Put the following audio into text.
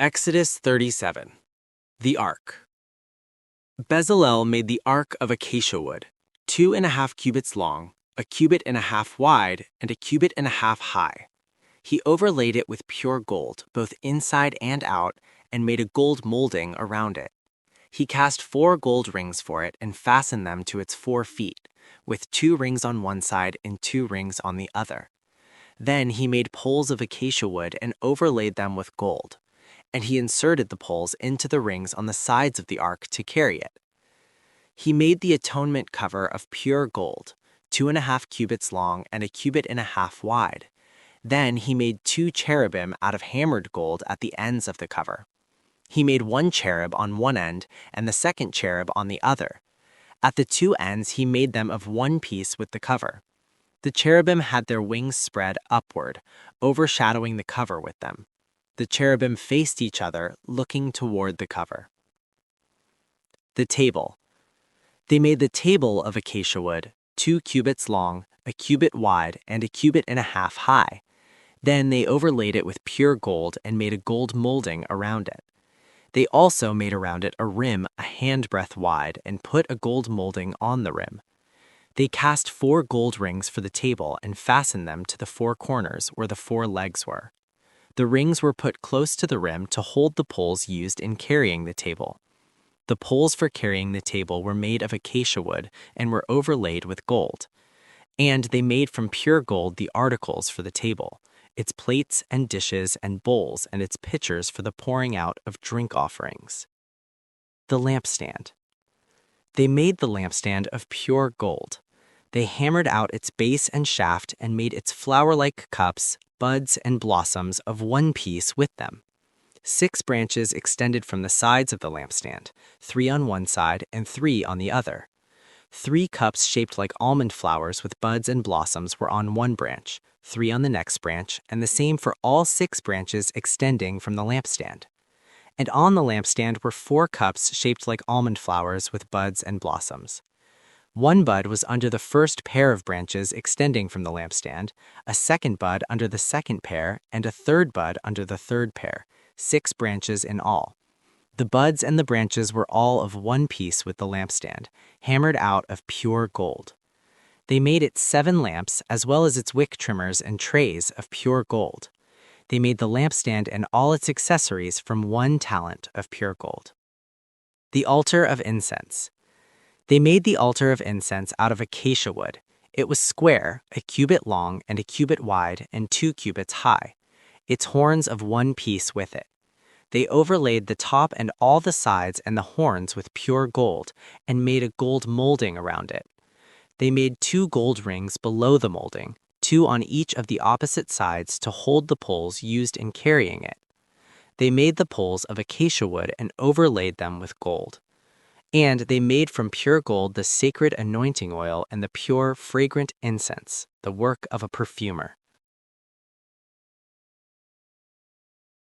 Exodus 37. The Ark. Bezalel made the ark of acacia wood, 2.5 cubits long, 1.5 cubits wide, and 1.5 cubits high. He overlaid it with pure gold, both inside and out, and made a gold molding around it. He cast 4 gold rings for it and fastened them to its 4 feet, with 2 rings on one side and 2 rings on the other. Then he made poles of acacia wood and overlaid them with gold. And he inserted the poles into the rings on the sides of the ark to carry it. He made the atonement cover of pure gold, 2.5 cubits long and 1.5 cubits wide. Then he made 2 cherubim out of hammered gold at the ends of the cover. He made 1 cherub on one end and the second cherub on the other. At the 2 ends he made them of one piece with the cover. The cherubim had their wings spread upward, overshadowing the cover with them. The cherubim faced each other, looking toward the cover. The table. They made the table of acacia wood, 2 cubits long, 1 cubit wide, and 1.5 cubits high. Then they overlaid it with pure gold and made a gold molding around it. They also made around it a rim a handbreadth wide and put a gold molding on the rim. They cast 4 gold rings for the table and fastened them to the 4 corners where the 4 legs were. The rings were put close to the rim to hold the poles used in carrying the table. The poles for carrying the table were made of acacia wood and were overlaid with gold. And they made from pure gold the articles for the table, its plates and dishes and bowls and its pitchers for the pouring out of drink offerings. The lampstand. They made the lampstand of pure gold. They hammered out its base and shaft and made its flower-like cups, buds, and blossoms of one piece with them. 6 branches extended from the sides of the lampstand, 3 on one side and 3 on the other. 3 cups shaped like almond flowers with buds and blossoms were on one branch, 3 on the next branch, and the same for all 6 branches extending from the lampstand. And on the lampstand were 4 cups shaped like almond flowers with buds and blossoms. 1 bud was under the first pair of branches extending from the lampstand, a 2nd bud under the 2nd pair, and a 3rd bud under the 3rd pair, 6 branches in all. The buds and the branches were all of one piece with the lampstand, hammered out of pure gold. They made it 7 lamps, as well as its wick trimmers and trays of pure gold. They made the lampstand and all its accessories from 1 talent of pure gold. The altar of incense. They made the altar of incense out of acacia wood. It was square, 1 cubit long and 1 cubit wide and 2 cubits high, its horns of one piece with it. They overlaid the top and all the sides and the horns with pure gold and made a gold molding around it. They made 2 gold rings below the molding, 2 on each of the opposite sides to hold the poles used in carrying it. They made the poles of acacia wood and overlaid them with gold. And they made from pure gold the sacred anointing oil and the pure, fragrant incense, the work of a perfumer.